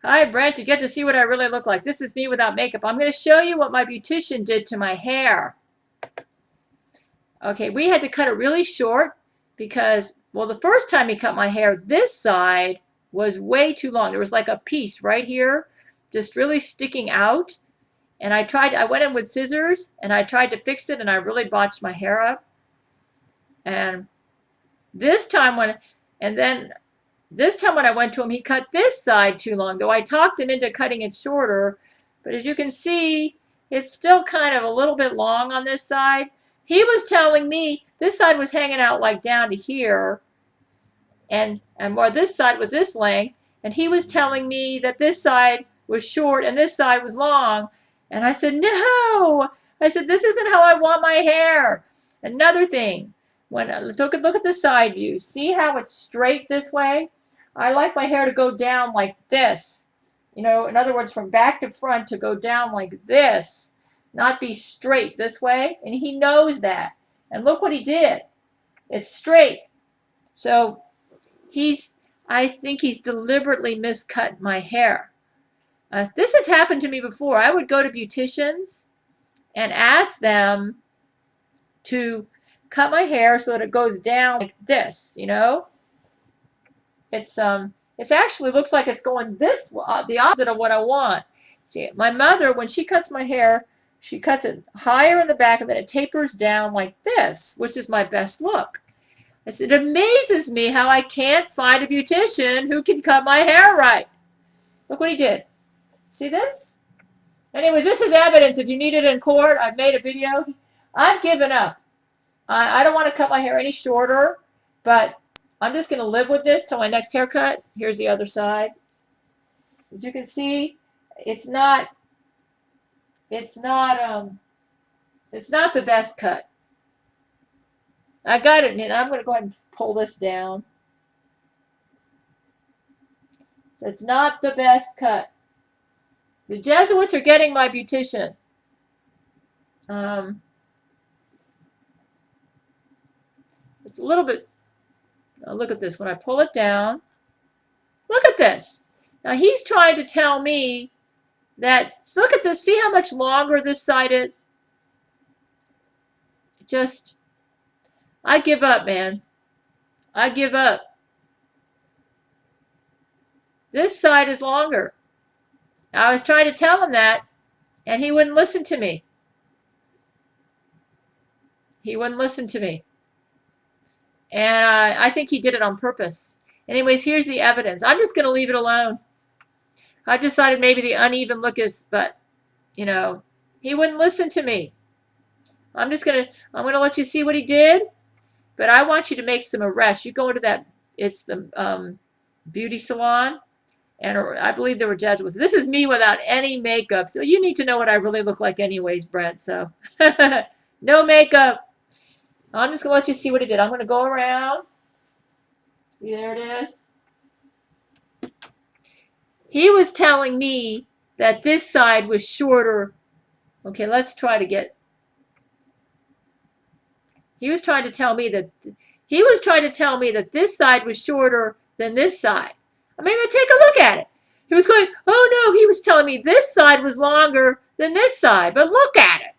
Hi, Brent. You get to see what I really look like. This is me without makeup. I'm going to show you what my beautician did to my hair. Okay, we had to cut it really short because, well, the first time he cut my hair, this side was way too long. There was like a piece right here just really sticking out. And I went in with scissors and I tried to fix it and I really botched my hair up. And this time when I went to him, he cut this side too long, though I talked him into cutting it shorter. But as you can see, it's still kind of a little bit long on this side. He was telling me this side was hanging out like down to here, and where this side was this length, and he was telling me that this side was short and this side was long. And I said, no. I said, this isn't how I want my hair. Another thing, when look at the side view, see how it's straight this way? I like my hair to go down like this. You know, in other words, from back to front to go down like this, not be straight this way. And he knows that. And look what he did. It's straight. So I think he's deliberately miscut my hair. This has happened to me before. I would go to beauticians and ask them to cut my hair so that it goes down like this, you know? It actually looks like it's going this the opposite of what I want. See, my mother, when she cuts my hair, she cuts it higher in the back and then it tapers down like this, which is my best look. It amazes me how I can't find a beautician who can cut my hair right. Look what he did. See this? Anyways, this is evidence. If you need it in court, I've made a video. I've given up. I don't want to cut my hair any shorter, but I'm just going to live with this till my next haircut. Here's the other side. As you can see, it's not the best cut. I got it, and I'm going to go ahead and pull this down. So it's not the best cut. The Jesuits are getting my beautician. It's a little bit. Now look at this. When I pull it down, look at this. Now he's trying to tell me that, look at this. See how much longer this side is? I give up, man. I give up. This side is longer. I was trying to tell him that, and he wouldn't listen to me. He wouldn't listen to me. And I think he did it on purpose. Anyways, here's the evidence. I'm just going to leave it alone. I've decided maybe the uneven look is, but, you know, he wouldn't listen to me. I'm going to let you see what he did, but I want you to make some arrests. You go into that, it's the beauty salon, and I believe there were Jesuits. This is me without any makeup, so you need to know what I really look like anyways, Brent, so no makeup. I'm just going to let you see what he did. I'm going to go around. See, there it is. He was telling me that this side was shorter. Okay, let's try to get. He was trying to tell me that this side was shorter than this side. I mean, take a look at it. He was going, oh no, he was telling me this side was longer than this side, but look at it.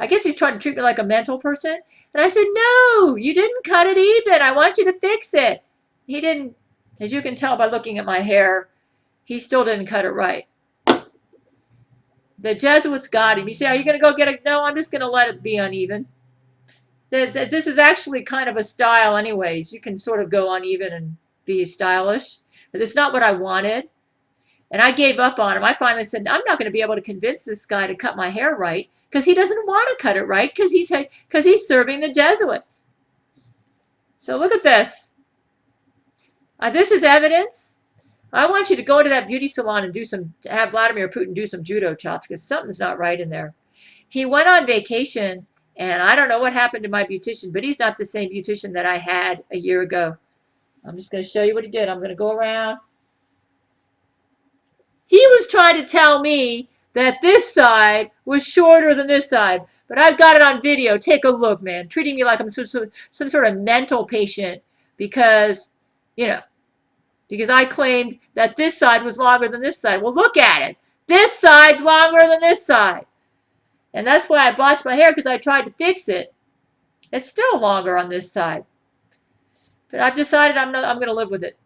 I guess he's trying to treat me like a mental person. And I said, no, you didn't cut it even. I want you to fix it. He didn't, as you can tell by looking at my hair, he still didn't cut it right. The Jesuits got him. You say, are you going to go get it? No, I'm just going to let it be uneven. This is actually kind of a style anyways. You can sort of go uneven and be stylish. But it's not what I wanted. And I gave up on him. I finally said, I'm not going to be able to convince this guy to cut my hair right because he doesn't want to cut it right because he's serving the Jesuits. So look at this. This is evidence. I want you to go into that beauty salon and have Vladimir Putin do some judo chops because something's not right in there. He went on vacation, and I don't know what happened to my beautician, but he's not the same beautician that I had a year ago. I'm just going to show you what he did. I'm going to go around. He was trying to tell me that this side was shorter than this side, but I've got it on video. Take a look, man. Treating me like I'm some sort of mental patient because, you know, because I claimed that this side was longer than this side. Well, look at it. This side's longer than this side. And that's why I botched my hair, because I tried to fix it. It's still longer on this side. But I've decided I'm going to live with it.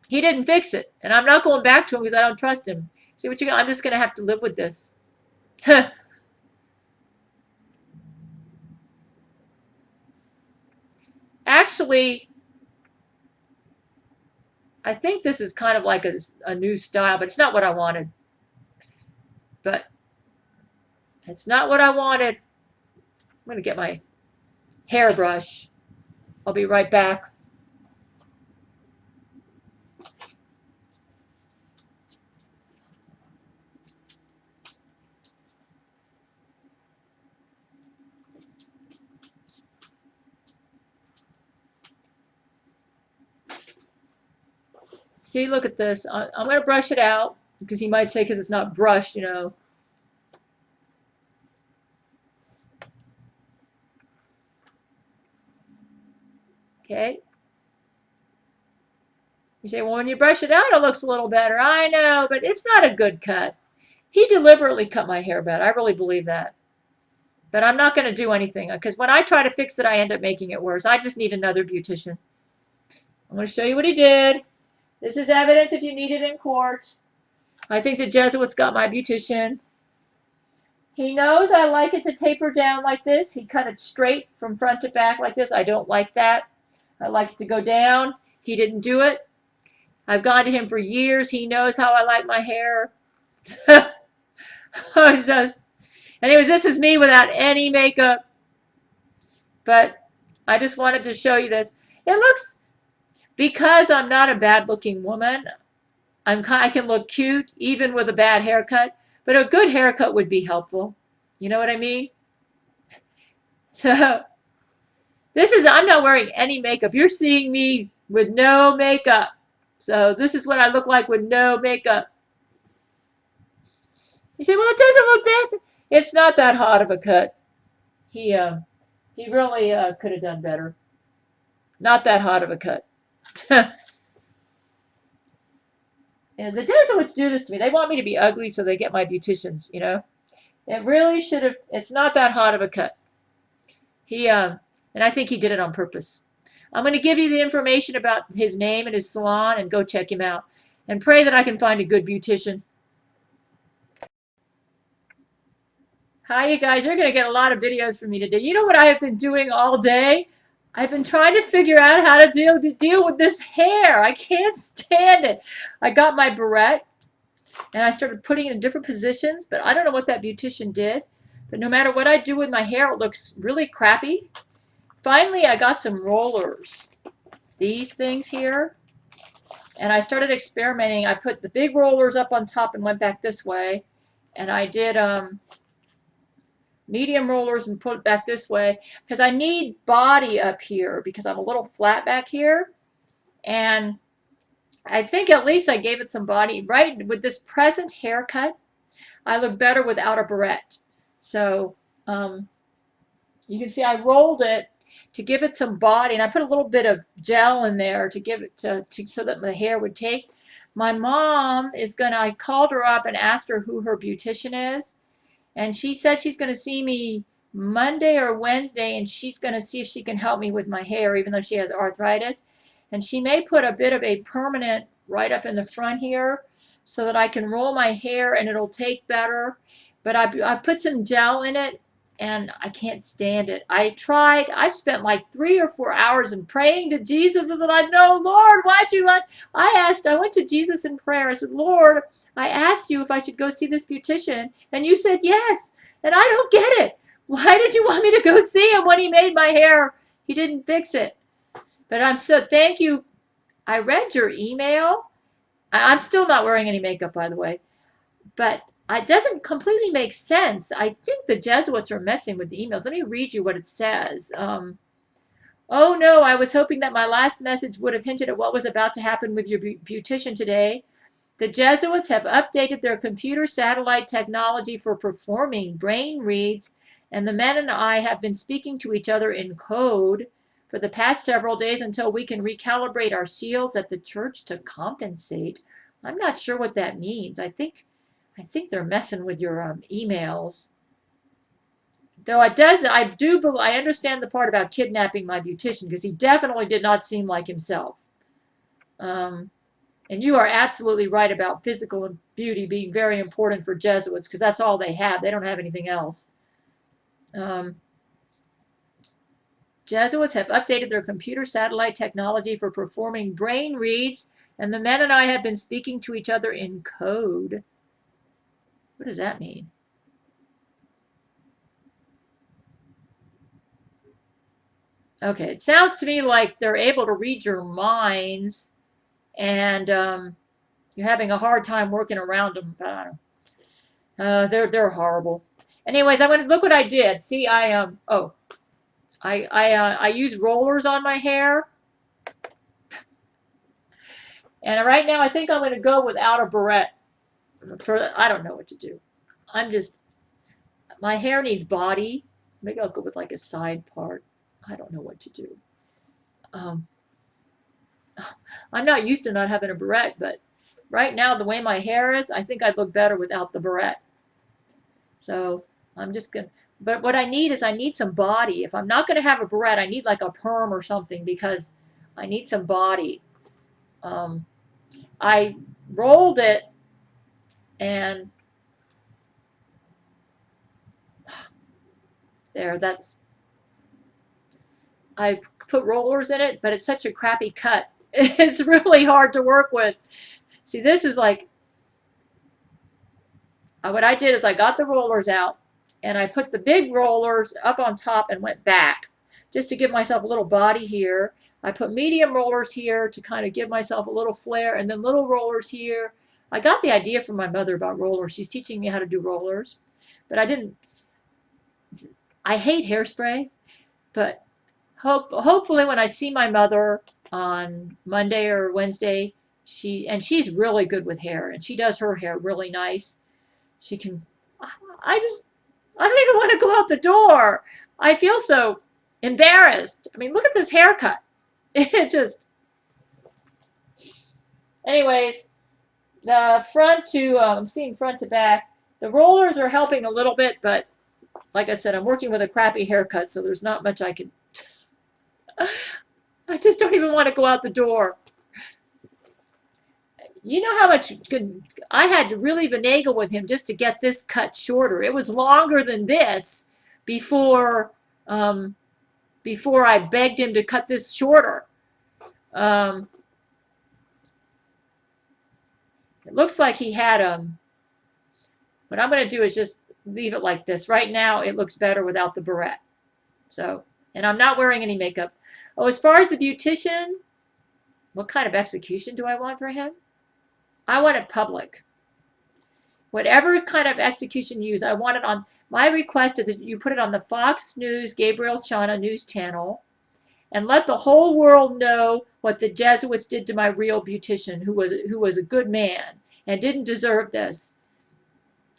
He didn't fix it. And I'm not going back to him because I don't trust him. See what you got? I'm just going to have to live with this. Actually, I think this is kind of like a new style, but it's not what I wanted. But it's not what I wanted. I'm going to get my hairbrush. I'll be right back. See, look at this. I'm going to brush it out, because he might say, because it's not brushed, you know. Okay. You say, well, when you brush it out, it looks a little better. I know, but it's not a good cut. He deliberately cut my hair bad. I really believe that. But I'm not going to do anything, because when I try to fix it, I end up making it worse. I just need another beautician. I'm going to show you what he did. This is evidence if you need it in court. I think the Jesuits got my beautician. He knows I like it to taper down like this. He cut it straight from front to back like this. I don't like that. I like it to go down. He didn't do it. I've gone to him for years. He knows how I like my hair. Anyways, this is me without any makeup. But I just wanted to show you this. It looks, because I'm not a bad-looking woman, I can look cute even with a bad haircut. But a good haircut would be helpful. You know what I mean? So, I'm not wearing any makeup. You're seeing me with no makeup. So, this is what I look like with no makeup. You say, well, it doesn't look that. It's not that hot of a cut. He really could have done better. Not that hot of a cut. And the Jesuits do this to me. They want me to be ugly so they get my beauticians, you know. It really should have, it's not that hot of a cut. And I think he did it on purpose. I'm going to give you the information about his name and his salon, and go check him out. And pray that I can find a good beautician. Hi, you guys. You're going to get a lot of videos from me today. You know what I have been doing all day? I've been trying to figure out how to deal with this hair. I can't stand it. I got my barrette, and I started putting it in different positions, but I don't know what that beautician did. But no matter what I do with my hair, it looks really crappy. Finally, I got some rollers. These things here. And I started experimenting. I put the big rollers up on top and went back this way. And I did medium rollers and put it back this way, because I need body up here, because I'm a little flat back here. And I think at least I gave it some body. Right with this present haircut, I look better without a barrette. So you can see I rolled it to give it some body, and I put a little bit of gel in there to give it so that the hair would take. My mom is I called her up and asked her who her beautician is. And she said she's going to see me Monday or Wednesday, and she's going to see if she can help me with my hair, even though she has arthritis. And she may put a bit of a permanent right up in the front here so that I can roll my hair and it'll take better. But I put some gel in it, and I can't stand it. I tried. I've spent like 3 or 4 hours in praying to Jesus, and I know, Lord, why'd you let? I went to Jesus in prayer. I said, Lord, I asked you if I should go see this beautician, and you said yes, and I don't get it. Why did you want me to go see him when he made my hair? He didn't fix it. But thank you. I read your email. I'm still not wearing any makeup, by the way, but it doesn't completely make sense. I think the Jesuits are messing with the emails. Let me read you what it says. Oh no, I was hoping that my last message would have hinted at what was about to happen with your beautician today. The Jesuits have updated their computer satellite technology for performing brain reads, and the men and I have been speaking to each other in code. for the past several days until we can recalibrate our shields at the church to compensate. I'm not sure what that means. I think they're messing with your emails. Though I understand the part about kidnapping my beautician because he definitely did not seem like himself. And you are absolutely right about physical beauty being very important for Jesuits because that's all they have. They don't have anything else. Jesuits have updated their computer satellite technology for performing brain reads, and the men and I have been speaking to each other in code. What does that mean? Okay, it sounds to me like they're able to read your minds, and you're having a hard time working around them. But I don't know. They're horrible. Anyways, I'm gonna look what I did. See, I use rollers on my hair, and right now I think I'm gonna go without a barrette. I don't know what to do. My hair needs body. Maybe I'll go with like a side part. I don't know what to do. I'm not used to not having a barrette, but right now the way my hair is, I think I'd look better without the barrette. So I'm just gonna. But what I need is I need some body. If I'm not gonna have a barrette, I need like a perm or something because I need some body. I rolled it and there. I put rollers in it, but it's such a crappy cut. It's really hard to work with. See, this is like, what I did is I got the rollers out and I put the big rollers up on top and went back just to give myself a little body here. I put medium rollers here to kind of give myself a little flare and then little rollers here. I got the idea from my mother about rollers. She's teaching me how to do rollers, but I hate hairspray, but hopefully when I see my mother on Monday or Wednesday, she's really good with hair and she does her hair really nice. She can, I don't even want to go out the door. I feel so embarrassed. I mean, look at this haircut. It just, anyways, the front to, I'm seeing front to back. The rollers are helping a little bit, but like I said, I'm working with a crappy haircut, so there's not much I can, I just don't even want to go out the door. You know how much I had to really finagle with him just to get this cut shorter. It was longer than this before I begged him to cut this shorter. It looks like he had what I'm going to do is just leave it like this. Right now, it looks better without the barrette. So, and I'm not wearing any makeup. Oh, as far as the beautician, what kind of execution do I want for him? I want it public. Whatever kind of execution you use, I want it on. My request is that you put it on the Fox News Gabriel Chana news channel and let the whole world know what the Jesuits did to my real beautician, who was a good man and didn't deserve this.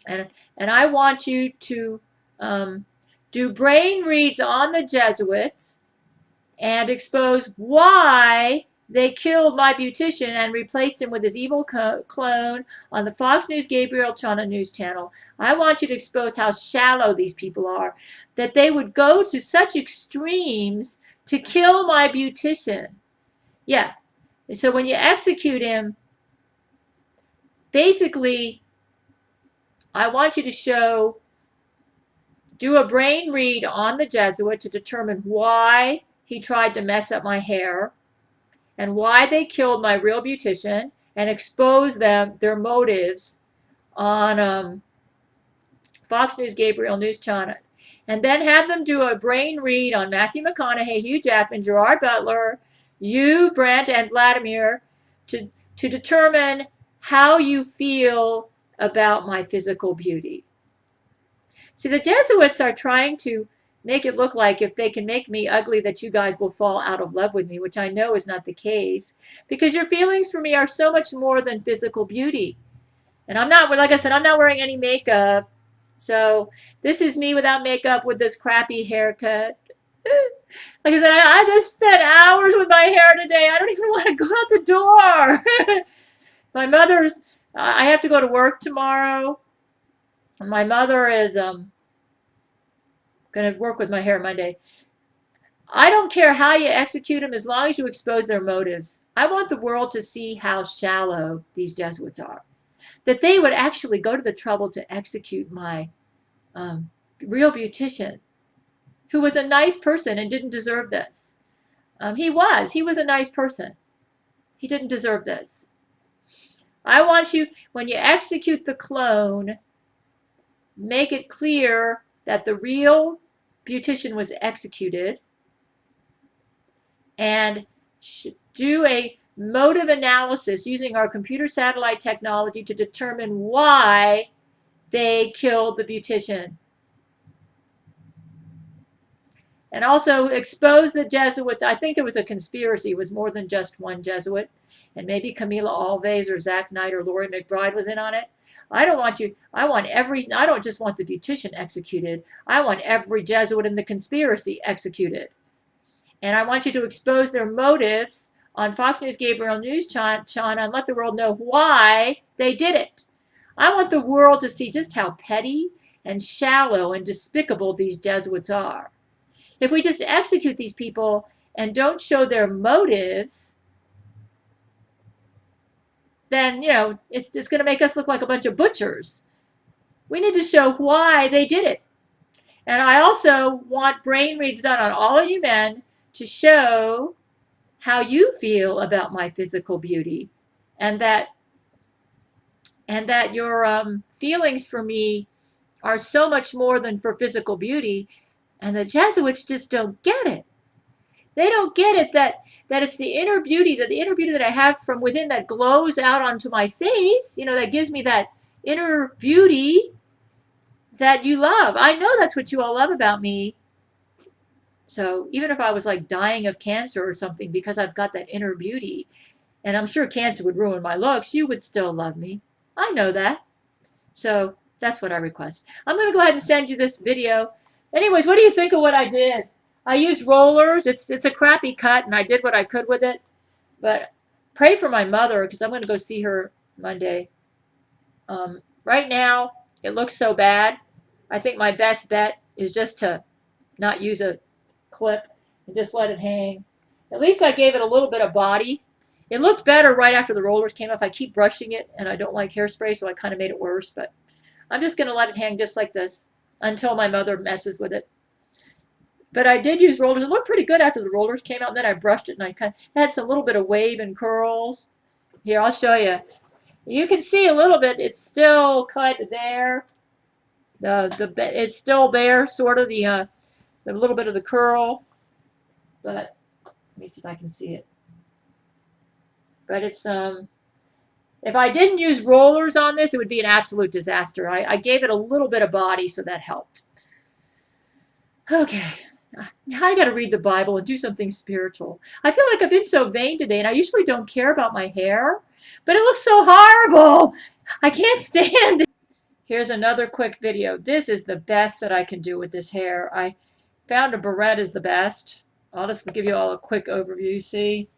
And I want you to do brain reads on the Jesuits and expose why they killed my beautician and replaced him with his evil clone on the Fox News Gabriel Chana news channel. I want you to expose how shallow these people are, that they would go to such extremes to kill my beautician. Yeah. So when you execute him, basically, I want you to do a brain read on the Jesuit to determine why he tried to mess up my hair and why they killed my real beautician and expose their motives on Fox News Gabriel News Channel. And then have them do a brain read on Matthew McConaughey, Hugh Jackman, Gerard Butler, you, Brent, and Vladimir to determine how you feel about my physical beauty. See, the Jesuits are trying to make it look like if they can make me ugly that you guys will fall out of love with me, which I know is not the case because your feelings for me are so much more than physical beauty. And I'm not, like I said, I'm not wearing any makeup. So this is me without makeup with this crappy haircut. Like I said, I just spent hours with my hair today. I don't even want to go out the door. My mother's, I have to go to work tomorrow. My mother is going to work with my hair Monday. I don't care how you execute them as long as you expose their motives. I want the world to see how shallow these Jesuits are. That they would actually go to the trouble to execute my real beautician, who was a nice person and didn't deserve this. He was a nice person. He didn't deserve this. I want you, when you execute the clone, make it clear that the real beautician was executed, and do a motive analysis using our computer satellite technology to determine why they killed the beautician. And also expose the Jesuits. I think there was a conspiracy. It was more than just one Jesuit. And maybe Camila Alves or Zach Knight or Lori McBride was in on it. I don't just want the beautician executed. I want every Jesuit in the conspiracy executed. And I want you to expose their motives on Fox News Gabriel News Channel and let the world know why they did it. I want the world to see just how petty and shallow and despicable these Jesuits are. If we just execute these people and don't show their motives, then, it's going to make us look like a bunch of butchers. We need to show why they did it. And I also want brain reads done on all of you men to show how you feel about my physical beauty, and that your feelings for me are so much more than for physical beauty. And the Jesuits just don't get it. They don't get it that it's the inner beauty, that I have from within that glows out onto my face, that gives me that inner beauty that you love. I know that's what you all love about me. So even if I was like dying of cancer or something because I've got that inner beauty, and I'm sure cancer would ruin my looks, you would still love me. I know that. So that's what I request. I'm going to go ahead and send you this video. Anyways, what do you think of what I did? I used rollers. It's a crappy cut, and I did what I could with it. But pray for my mother, because I'm going to go see her Monday. Right now, it looks so bad. I think my best bet is just to not use a clip and just let it hang. At least I gave it a little bit of body. It looked better right after the rollers came off. I keep brushing it, and I don't like hairspray, so I kind of made it worse. But I'm just going to let it hang just like this until my mother messes with it. But I did use rollers. It looked pretty good after the rollers came out. And then I brushed it, and I kind of had some little bit of wave and curls. Here, I'll show you. You can see a little bit. It's still kind of there. It's still there, sort of the little bit of the curl. But let me see if I can see it. But it's if I didn't use rollers on this, it would be an absolute disaster. I gave it a little bit of body, so that helped. Okay. Now I got to read the Bible and do something spiritual. I feel like I've been so vain today, and I usually don't care about my hair, but it looks so horrible. I can't stand it. Here's another quick video. This is the best that I can do with this hair. I found a barrette is the best. I'll just give you all a quick overview. See,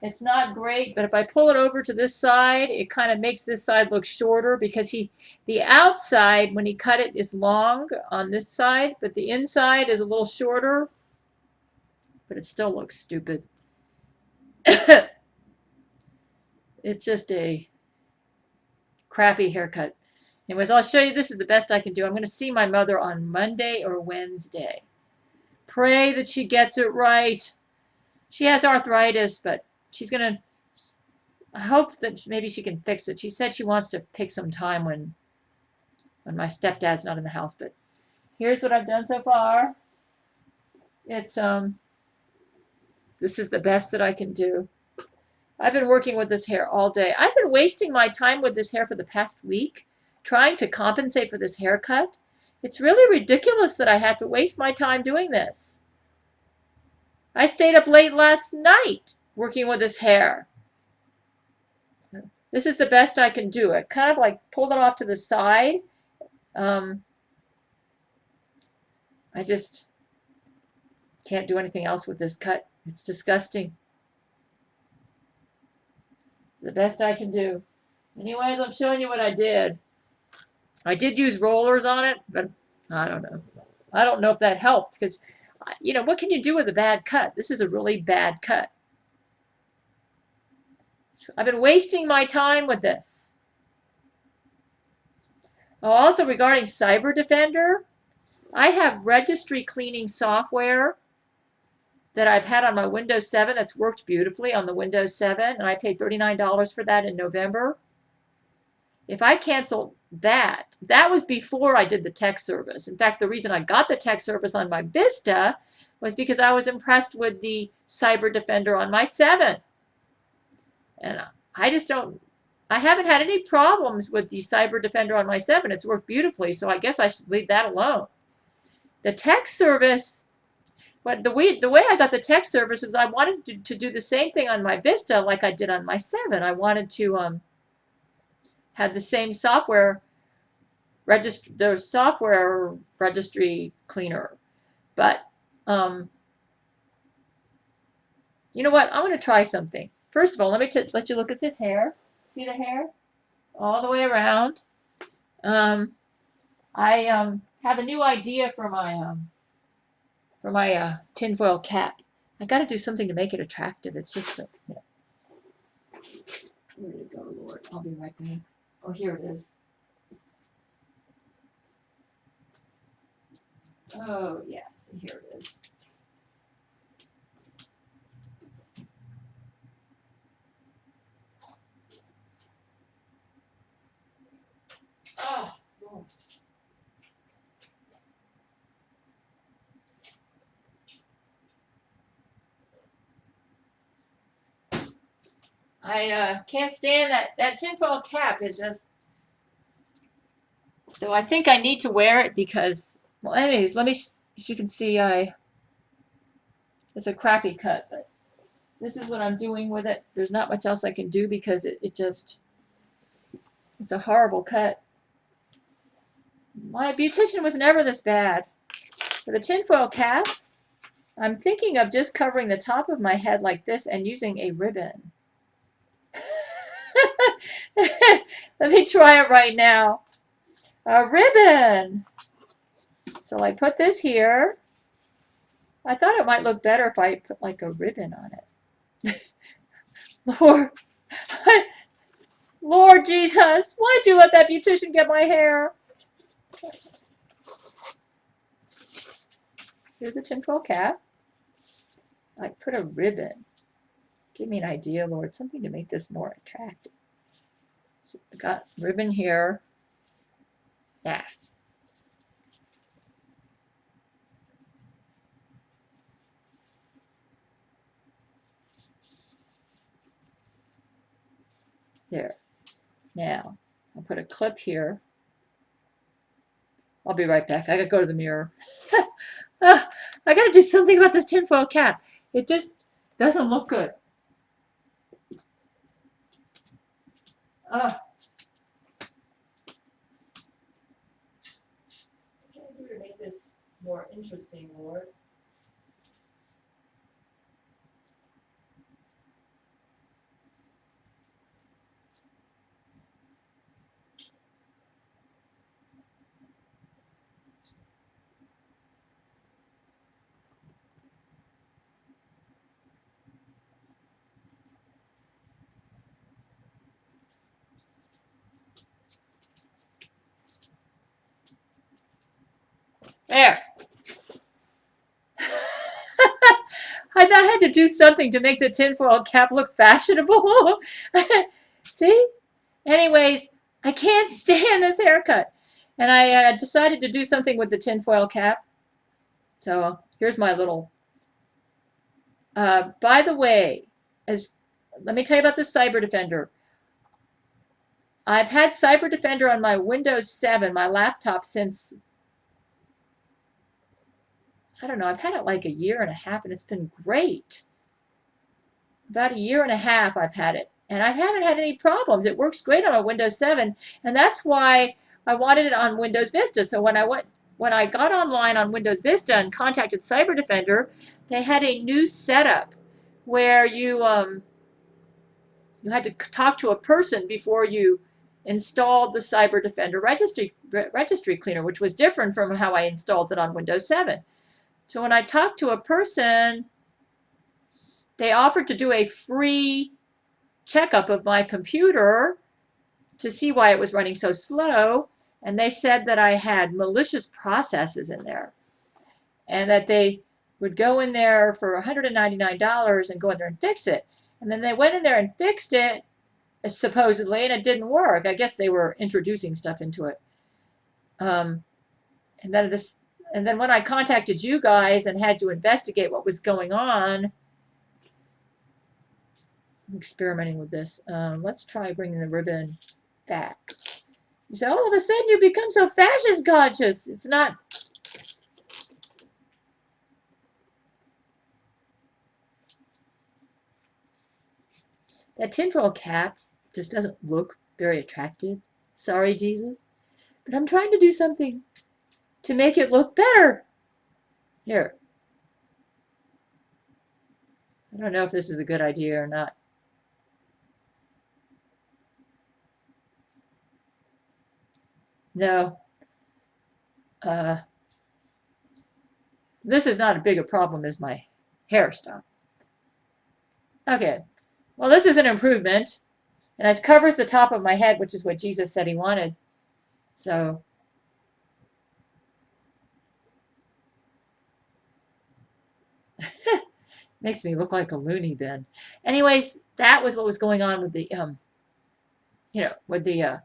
it's not great, but if I pull it over to this side, it kind of makes this side look shorter because the outside, when he cut it, is long on this side, but the inside is a little shorter, but it still looks stupid. It's just a crappy haircut. Anyways, I'll show you. This is the best I can do. I'm going to see my mother on Monday or Wednesday. Pray that she gets it right. She has arthritis, but she's going to, I hope that maybe she can fix it. She said she wants to pick some time when my stepdad's not in the house. But here's what I've done so far. It's, this is the best that I can do. I've been working with this hair all day. I've been wasting my time with this hair for the past week, trying to compensate for this haircut. It's really ridiculous that I have to waste my time doing this. I stayed up late last night working with this hair. This is the best I can do. I kind of like pulled it off to the side. I just can't do anything else with this cut. It's disgusting. The best I can do. Anyways, I'm showing you what I did. I did use rollers on it, but I don't know. I don't know if that helped because, you know, what can you do with a bad cut? This is a really bad cut. So I've been wasting my time with this. Oh, also regarding Cyber Defender, I have registry cleaning software that I've had on my Windows 7 that's worked beautifully on the Windows 7, and I paid $39 for that in November. If I cancel that, that was before I did the tech service. In fact, the reason I got the tech service on my Vista was because I was impressed with the Cyber Defender on my 7. And I just don't, I haven't had any problems with the Cyber Defender on my 7. It's worked beautifully, so I guess I should leave that alone. The tech service, but the way I got the tech service is I wanted to do the same thing on my Vista like I did on my 7. I wanted to have the same software the software registry cleaner. But you know what? I'm going to try something. First of all, let me let you look at this hair. See the hair? All the way around. I have a new idea for my tinfoil cap. I got to do something to make it attractive. It's just so, you know. Where did it go, Lord? I'll be right back. Oh, here it is. Oh, yeah. See, here it is. Oh, Lord. I can't stand that tinfoil cap. Is just, though I think I need to wear it because, well, anyways, let me, as you can see, it's a crappy cut, but this is what I'm doing with it. There's not much else I can do because it just, it's a horrible cut. My Beautician was never this bad. For the tinfoil cap, I'm thinking of just covering the top of my head like this and using a ribbon. Let me try it right now. A ribbon. So I put this here. I thought it might look better if I put like a ribbon on it. Lord Jesus, why'd you let that Beautician get my hair? Here's the tinfoil cap. I put a ribbon. Give me an idea, Lord, something to make this more attractive. So I got ribbon here. Yeah. There. Now, I'll put a clip here. I'll be right back. I gotta go to the mirror. I gotta do something about this tinfoil cap. It just doesn't look good. What can I do to make this more interesting, Lord? There. I thought I had to do something to make the tinfoil cap look fashionable. See? Anyways, I can't stand this haircut. And I decided to do something with the tinfoil cap. So here's my little... by the way, let me tell you about the Cyber Defender. I've had Cyber Defender on my Windows 7, my laptop, since... I don't know, I've had it like a year and a half, and it's been great. About a year and a half I've had it, and I haven't had any problems. It works great on my Windows 7, and that's why I wanted it on Windows Vista. So when I went when I got online on Windows Vista and contacted Cyber Defender, they had a new setup where you had to talk to a person before you installed the Cyber Defender registry cleaner, which was different from how I installed it on Windows 7. So when I talked to a person, they offered to do a free checkup of my computer to see why it was running so slow. And they said that I had malicious processes in there and that they would go in there for $199 and go in there and fix it. And then they went in there and fixed it, supposedly, and it didn't work. I guess they were introducing stuff into it. And then when I contacted you guys and had to investigate what was going on, I'm experimenting with this. Let's try bringing the ribbon back. You say, all of a sudden you become so fascist conscious. It's not. That tinfoil cap just doesn't look very attractive. Sorry, Jesus. But I'm trying to do something to make it look better. Here. I don't know if this is a good idea or not. No. This is not as big a problem as my hairstyle. Okay. Well, this is an improvement. And it covers the top of my head, which is what Jesus said he wanted. So. Makes me look like a loony bin. Anyways, that was what was going on with the, with the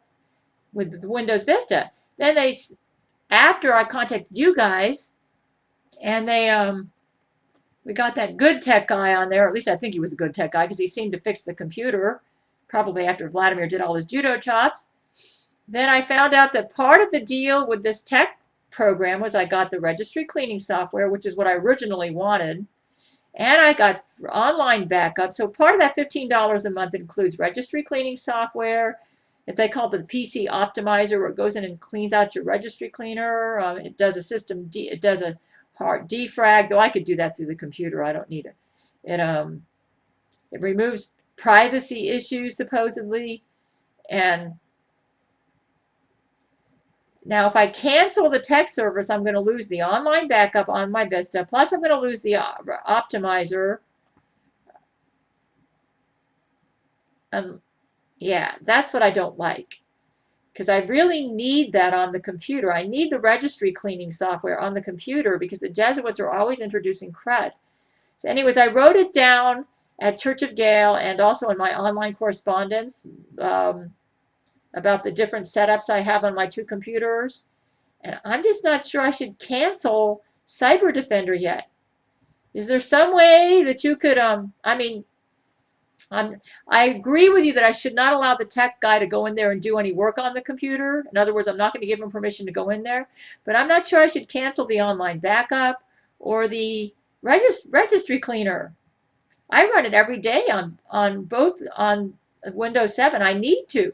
Windows Vista. Then after I contacted you guys, and we got that good tech guy on there. At least I think he was a good tech guy because he seemed to fix the computer, probably after Vladimir did all his judo chops. Then I found out that part of the deal with this tech program was I got the registry cleaning software, which is what I originally wanted. And I got online backup. So part of that $15 a month includes registry cleaning software. If they call it the PC optimizer, where it goes in and cleans out your registry cleaner. It does it does a hard defrag, though I could do that through the computer. I don't need it. It removes privacy issues, supposedly. And now, if I cancel the tech service, I'm going to lose the online backup on my Vista. Plus, I'm going to lose the optimizer. Yeah, that's what I don't like. Because I really need that on the computer. I need the registry cleaning software on the computer because the Jesuits are always introducing crud. So anyways, I wrote it down at Church of Gail and also in my online correspondence. About the different setups I have on my two computers. And I'm just not sure I should cancel Cyber Defender yet. Is there some way that you could, I agree with you that I should not allow the tech guy to go in there and do any work on the computer. In other words, I'm not going to give him permission to go in there. But I'm not sure I should cancel the online backup or the registry cleaner. I run it every day on Windows 7. I need to.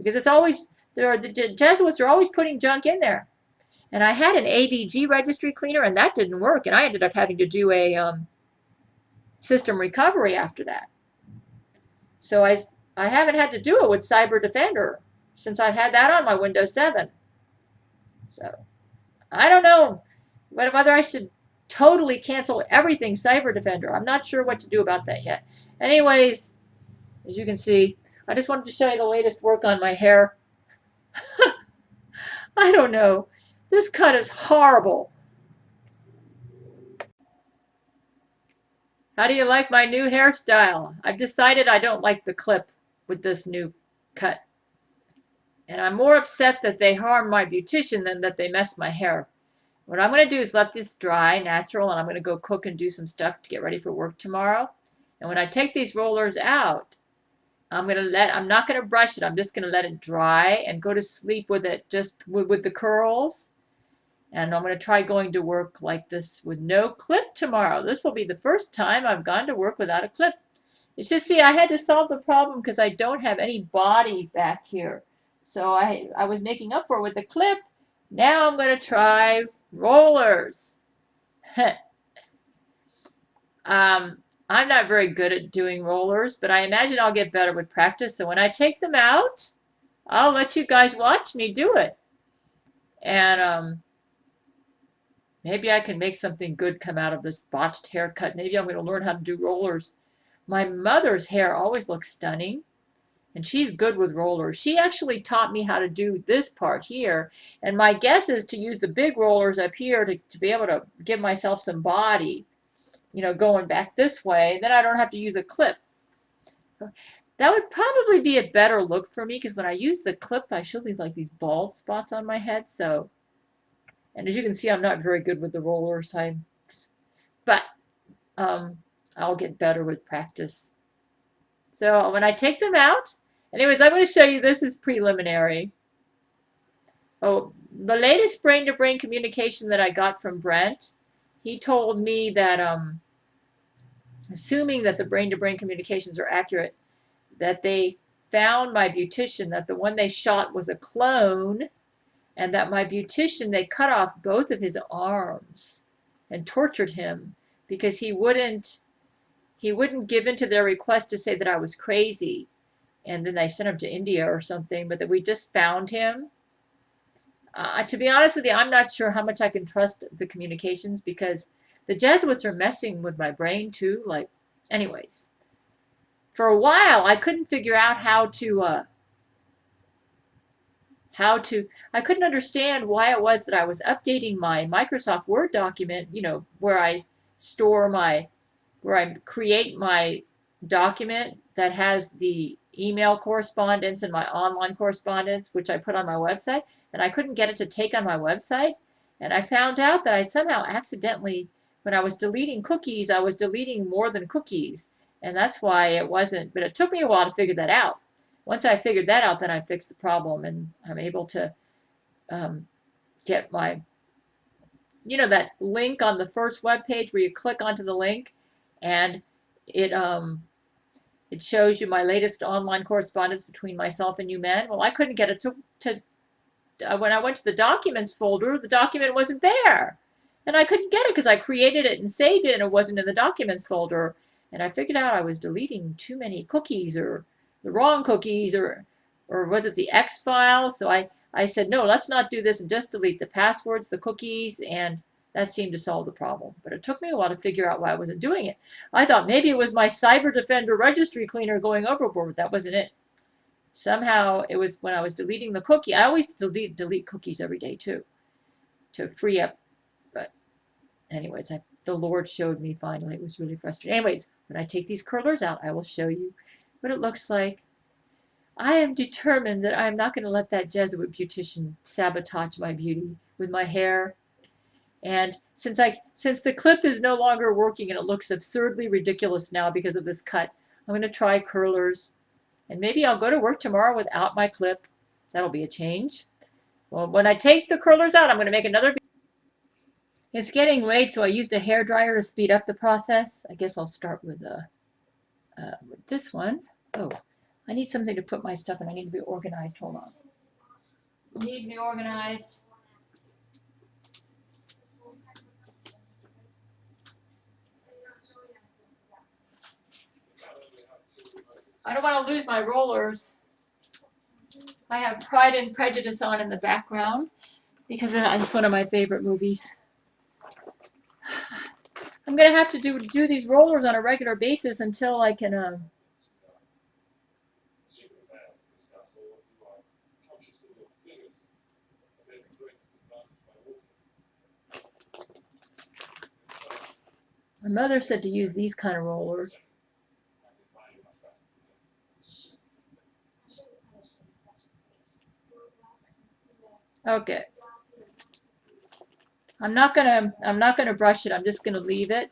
Because it's always, the Jesuits are always putting junk in there. And I had an AVG registry cleaner, and that didn't work. And I ended up having to do a system recovery after that. So I haven't had to do it with Cyber Defender since I've had that on my Windows 7. So I don't know whether I should totally cancel everything Cyber Defender. I'm not sure what to do about that yet. Anyways, as you can see, I just wanted to show you the latest work on my hair. I don't know. This cut is horrible. How do you like my new hairstyle? I've decided I don't like the clip with this new cut. And I'm more upset that they harm my beautician than that they mess my hair. What I'm going to do is let this dry natural, and I'm going to go cook and do some stuff to get ready for work tomorrow. And when I take these rollers out, I'm not going to brush it. I'm just going to let it dry and go to sleep with it, just with the curls. And I'm going to try going to work like this with no clip tomorrow. This will be the first time I've gone to work without a clip. It's just, see, I had to solve the problem because I don't have any body back here. So I was making up for it with the clip, Now I'm going to try rollers. I'm not very good at doing rollers, but I imagine I'll get better with practice. So when I take them out, I'll let you guys watch me do it. And maybe I can make something good come out of this botched haircut. Maybe I'm going to learn how to do rollers. My mother's hair always looks stunning, and she's good with rollers. She actually taught me how to do this part here. And my guess is to use the big rollers up here to be able to give myself some body, you know, going back this way. Then I don't have to use a clip. That would probably be a better look for me because when I use the clip, I should leave like these bald spots on my head. So, and as you can see, I'm not very good with the rollers. But I'll get better with practice. So when I take them out, anyways, I'm going to show you, this is preliminary. Oh, the latest brain-to-brain communication that I got from Brent, he told me that, assuming that the brain-to-brain communications are accurate, that they found my Beautician, that the one they shot was a clone, and that my Beautician, they cut off both of his arms and tortured him because he wouldn't give in to their request to say that I was crazy. And then they sent him to India or something, but that we just found him. To be honest with you, I'm not sure how much I can trust the communications because the Jesuits are messing with my brain too. Like, anyways, for a while I couldn't figure out how to I couldn't understand why it was that I was updating my Microsoft Word document, you know, where I create my document that has the email correspondence and my online correspondence, which I put on my website, and I couldn't get it to take on my website. And I found out that I somehow accidentally, when I was deleting cookies, I was deleting more than cookies. And that's why it wasn't, but it took me a while to figure that out. Once I figured that out, then I fixed the problem, and I'm able to get my, you know, that link on the first web page where you click onto the link and it shows you my latest online correspondence between myself and you men. Well, I couldn't get it to when I went to the documents folder, the document wasn't there. And I couldn't get it because I created it and saved it and it wasn't in the documents folder. And I figured out I was deleting too many cookies or the wrong cookies or was it the X file? So I said, no, let's not do this and just delete the passwords, the cookies, and that seemed to solve the problem. But it took me a while to figure out why I wasn't doing it. I thought maybe it was my Cyber Defender registry cleaner going overboard, but that wasn't it. Somehow it was when I was deleting the cookie. I always delete cookies every day too, to free up. But anyways, the Lord showed me finally. It was really frustrating. Anyways, when I take these curlers out, I will show you what it looks like. I am determined that I'm not going to let that Jesuit beautician sabotage my beauty with my hair. And since the clip is no longer working and it looks absurdly ridiculous now because of this cut, I'm going to try curlers. And maybe I'll go to work tomorrow without my clip. That'll be a change. Well, when I take the curlers out, I'm going to make another video. It's getting late, so I used a hairdryer to speed up the process. I guess I'll start with this one. Oh, I need something to put my stuff in. I need to be organized. Hold on. Need to be organized. I don't want to lose my rollers. I have Pride and Prejudice on in the background because it's one of my favorite movies. I'm going to have to do these rollers on a regular basis until I can my mother said to use these kind of rollers. Okay. I'm not gonna brush it. I'm just gonna leave it.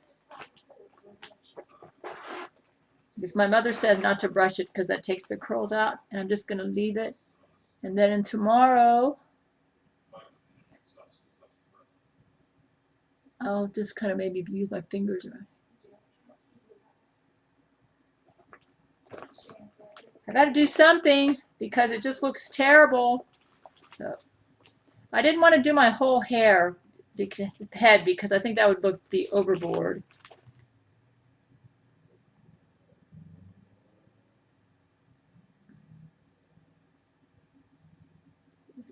Because my mother says not to brush it because that takes the curls out. And I'm just gonna leave it. And then tomorrow I'll just kind of maybe use my fingers around. I gotta do something because it just looks terrible. So I didn't want to do my whole head because I think that would look be overboard.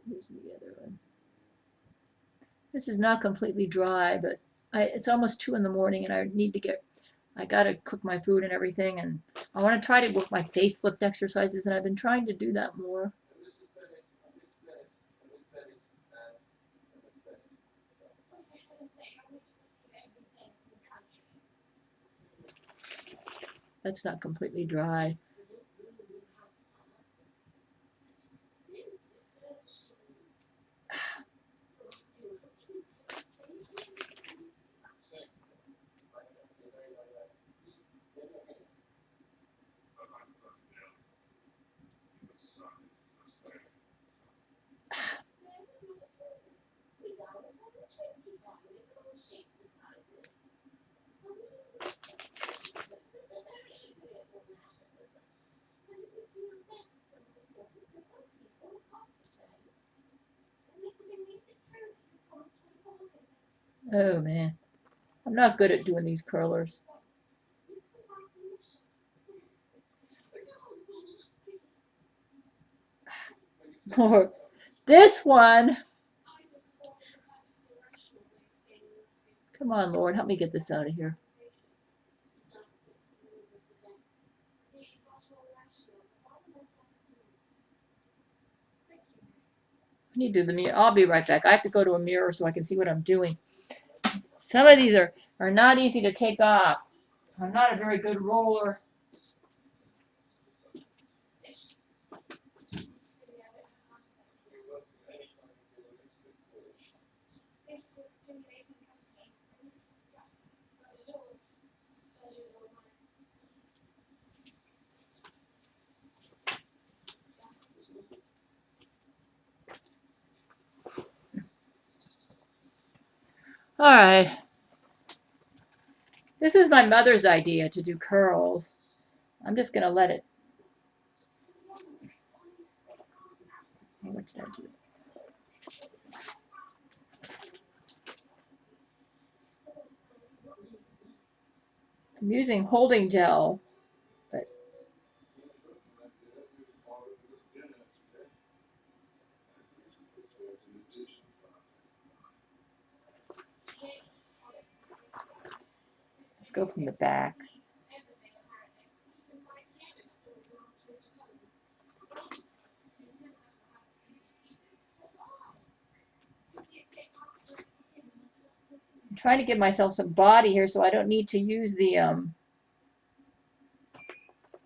Here's the other one. This is not completely dry, but it's almost 2 in the morning and I gotta cook my food and everything, and I want to try to work my facelift exercises, and I've been trying to do that more. That's not completely dry. Oh man, I'm not good at doing these curlers. Or this one. Come on, Lord, help me get this out of here. I need to do the mirror. I'll be right back. I have to go to a mirror so I can see what I'm doing. Some of these are not easy to take off. I'm not a very good roller. All right. This is my mother's idea to do curls. I'm just going to let it. What did I do? I'm using holding gel, but let's go from the back. I'm trying to give myself some body here so I don't need to use the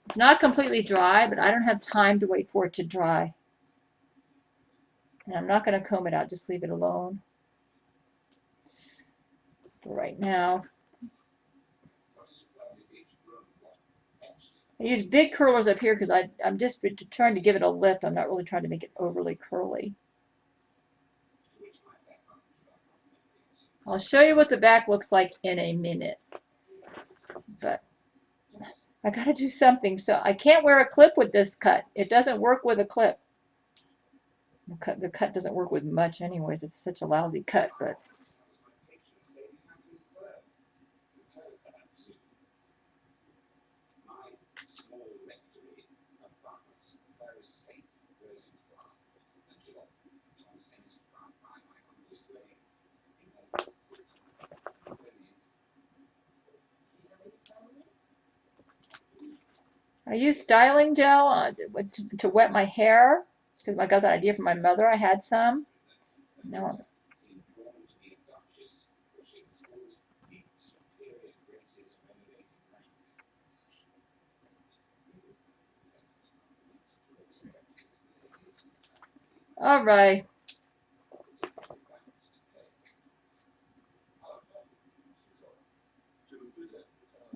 it's not completely dry, but I don't have time to wait for it to dry. And I'm not going to comb it out, just leave it alone for right now. I use big curlers up here because I'm just trying to give it a lift. I'm not really trying to make it overly curly. I'll show you what the back looks like in a minute. But I gotta do something. So I can't wear a clip with this cut. It doesn't work with a clip. The cut doesn't work with much anyways. It's such a lousy cut, but I use styling gel to wet my hair because I got that idea from my mother. I had some. Now all right.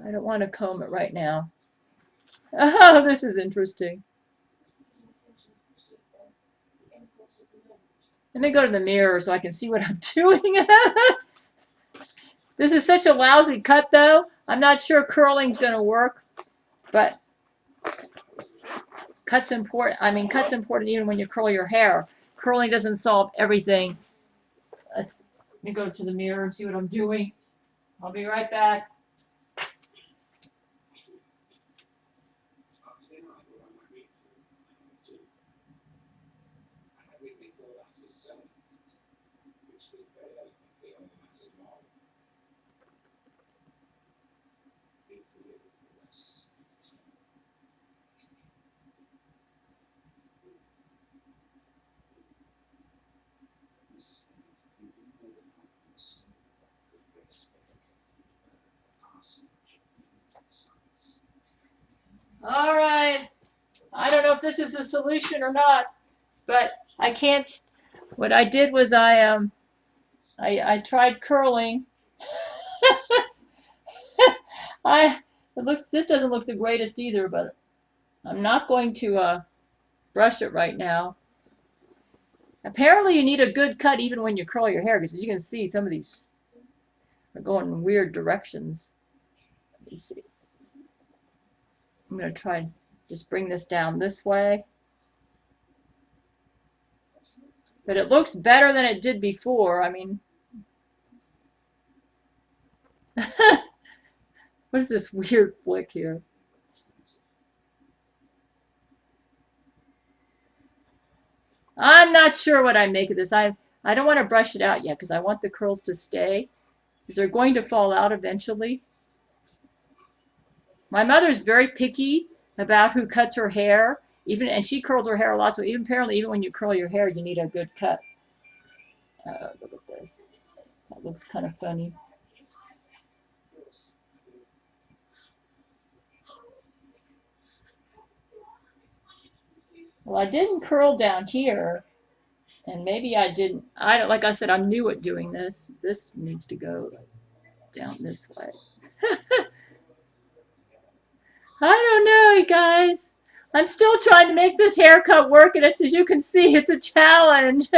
I don't want to comb it right now. Oh, this is interesting. Let me go to the mirror so I can see what I'm doing. This is such a lousy cut, though. I'm not sure curling's going to work, but cut's important. I mean, cut's important even when you curl your hair. curling doesn't solve everything. Let me go to the mirror and see what I'm doing. I'll be right back. All right. I don't know if this is the solution or not, but I can't. What I did was I tried curling. This doesn't look the greatest either, but I'm not going to brush it right now. Apparently, you need a good cut even when you curl your hair, because as you can see, some of these are going in weird directions. Let me see. I'm going to try and just bring this down this way. But it looks better than it did before. I mean, what is this weird flick here? I'm not sure what I make of this. I don't want to brush it out yet because I want the curls to stay. Because they're going to fall out eventually. My mother's very picky about who cuts her hair, and she curls her hair a lot. So apparently, even when you curl your hair, you need a good cut. Look at this. That looks kind of funny. Well, I didn't curl down here, and maybe I didn't. I don't. Like I said, I'm new at doing this. This needs to go down this way. I don't know, you guys. I'm still trying to make this haircut work, and as you can see, it's a challenge.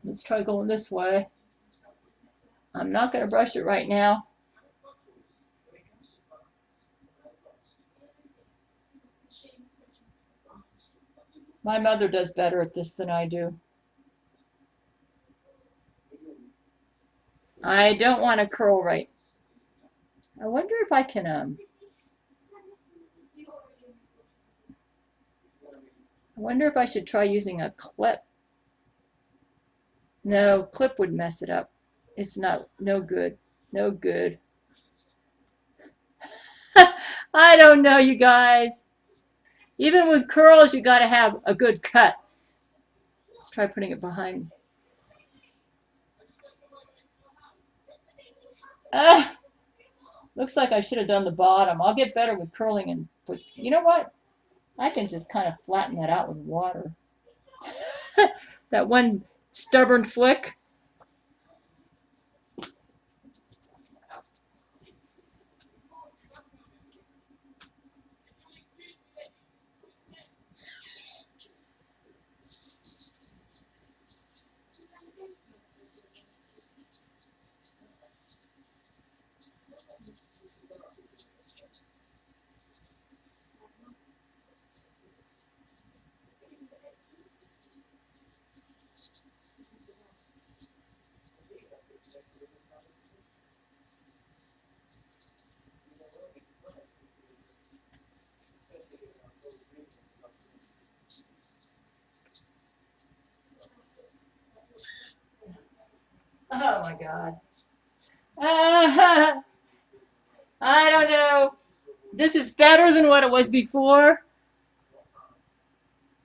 Let's try going this way. I'm not going to brush it right now. My mother does better at this than I do. I don't want to curl right. I wonder if I can, I wonder if I should try using a clip. No, clip would mess it up. It's no good. No good. I don't know, you guys. Even with curls, you got to have a good cut. Let's try putting it behind. Looks like I should have done the bottom. I'll get better with curling and put. You know what? I can just kind of flatten that out with water. That one stubborn flick. Oh my God. I don't know. This is better than what it was before.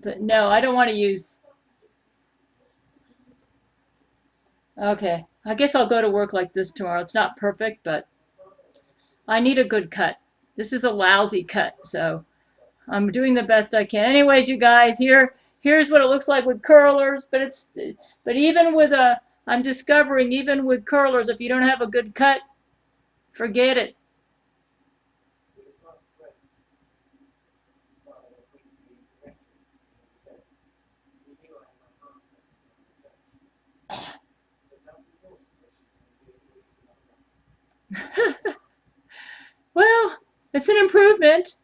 But no, I don't want to use. Okay. I guess I'll go to work like this tomorrow. It's not perfect, but I need a good cut. This is a lousy cut, so I'm doing the best I can. Anyways, you guys, here's what it looks like with curlers, but even with I'm discovering even with curlers, if you don't have a good cut, forget it. Well, it's an improvement.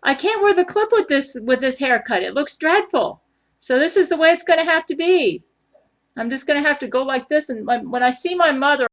I can't wear the clip with this haircut. It looks dreadful. So this is the way it's going to have to be. I'm just going to have to go like this. And when I see my mother,